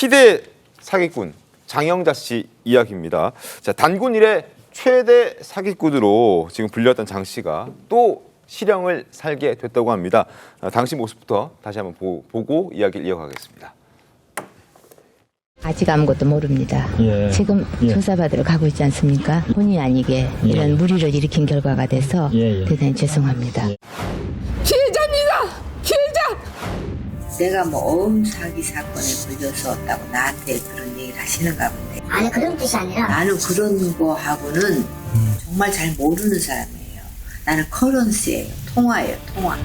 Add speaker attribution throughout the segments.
Speaker 1: 희대 사기꾼 장영자 씨 이야기입니다. 자, 단군 이래 최대 사기꾼으로 지금 불렸던 장 씨가 또 실형을 살게 됐다고 합니다. 당시 모습부터 다시 한번 보고 이야기를 이어가겠습니다.
Speaker 2: 아직 아무것도 모릅니다. 지금 조사받으러 가고 있지 않습니까? 본의 아니게 이런 무리를 일으킨 결과가 돼서 대단히 죄송합니다.
Speaker 3: 피해자입니다! 피해자!
Speaker 4: 내가 뭐 어음 사기 사건에 걸려서 왔다고 나한테 그런 얘기를 하시는가 본데.
Speaker 5: 아니 그런 뜻이 아니라
Speaker 4: 나는 그런 거하고는 정말 잘 모르는 사람이에요. 나는 커런스예요. 통화예요. 통화.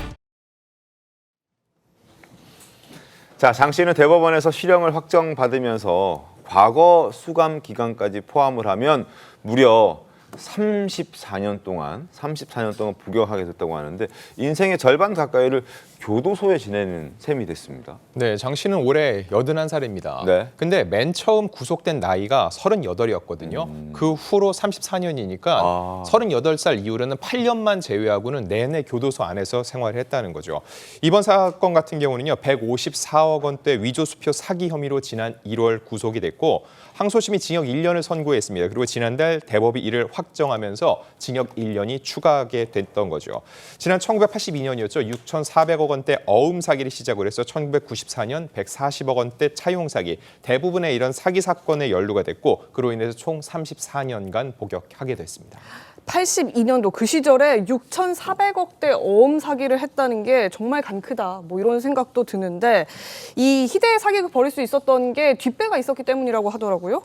Speaker 1: 자, 장 씨는 대법원에서 실형을 확정받으면서 과거 수감 기간까지 포함을 하면 무려 34년 동안 부역하게 됐다고 하는데 인생의 절반 가까이를 교도소에 지내는 셈이 됐습니다.
Speaker 6: 네, 장 씨는 올해 81살입니다.
Speaker 1: 네.
Speaker 6: 근데 맨 처음 구속된 나이가 38이었거든요. 그 후로 34년이니까 38살 이후로는 8년만 제외하고는 내내 교도소 안에서 생활을 했다는 거죠. 이번 사건 같은 경우는요, 154억 원대 위조수표 사기 혐의로 지난 1월 구속이 됐고 항소심이 징역 1년을 선고했습니다. 그리고 지난달 대법이 이를 확정하면서 징역 1년이 추가하게 됐던 거죠. 지난 1982년이었죠. 6,400억 원대 어음 사기를 시작으로 해서 1994년 140억 원대 차용 사기, 대부분의 이런 사기 사건에 연루가 됐고 그로 인해서 총 34년간 복역하게 됐습니다.
Speaker 3: 82년도 그 시절에 6,400억대 어음 사기를 했다는 게 정말 간크다. 뭐 이런 생각도 드는데 이 희대 사기를 벌일 수 있었던 게 뒷배가 있었기 때문이라고 하더라고요.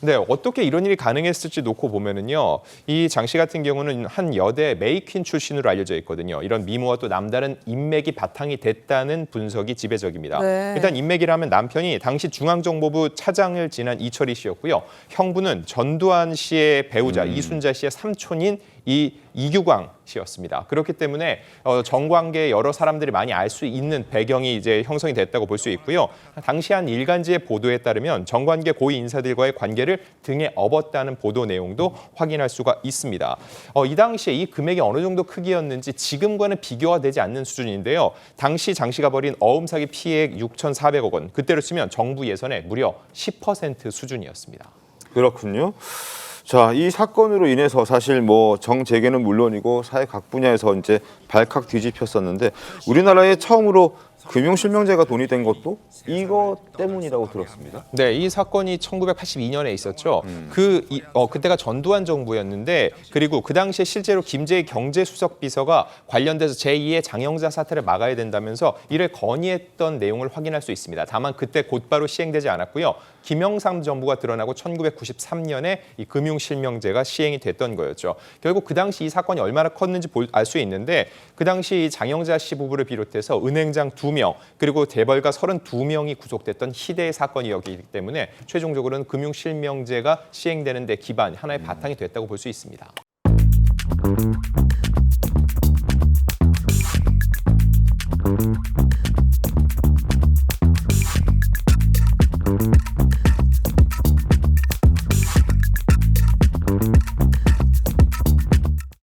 Speaker 6: 네, 어떻게 이런 일이 가능했을지 놓고 보면은요, 이 장 씨 같은 경우는 한 여대 메이퀸 출신으로 알려져 있거든요. 이런 미모와 또 남다른 인맥이 바탕이 됐다는 분석이 지배적입니다.
Speaker 3: 네.
Speaker 6: 일단 인맥이라면 남편이 당시 중앙정보부 차장을 지낸 이철희 씨였고요. 형부는 전두환 씨의 배우자 이순자 씨의 삼촌인 이규광 씨였습니다. 그렇기 때문에 정관계 여러 사람들이 많이 알 수 있는 배경이 이제 형성이 됐다고 볼 수 있고요. 당시 한 일간지의 보도에 따르면 정관계 고위 인사들과의 관계를 등에 업었다는 보도 내용도 확인할 수가 있습니다. 이 당시에 이 금액이 어느 정도 크기였는지 지금과는 비교가 되지 않는 수준인데요. 당시 장 씨가 벌인 어음 사기 피해액 6,400억 원, 그때로 치면 정부 예산의 무려 10% 수준이었습니다.
Speaker 1: 그렇군요. 자, 이 사건으로 인해서 사실 뭐 정재계는 물론이고 사회 각 분야에서 이제 발칵 뒤집혔었는데 우리나라에 처음으로 금융실명제가 도입된 것도 이거 때문이라고 들었습니다.
Speaker 6: 네, 이 사건이 1982년에 있었죠. 그때가 전두환 정부였는데 그리고 그 당시에 실제로 김재희 경제수석비서가 관련돼서 제2의 장영자 사태를 막아야 된다면서 이를 건의했던 내용을 확인할 수 있습니다. 다만 그때 곧바로 시행되지 않았고요. 김영삼 정부가 드러나고 1993년에 이 금융실명제가 시행이 됐던 거였죠. 결국 그 당시 이 사건이 얼마나 컸는지 알 수 있는데 그 당시 장영자 씨 부부를 비롯해서 은행장 2명 그리고 재벌가 32명이 구속됐던 희대의 사건이었기 때문에 최종적으로는 금융실명제가 시행되는 데 기반, 하나의 바탕이 됐다고 볼 수 있습니다.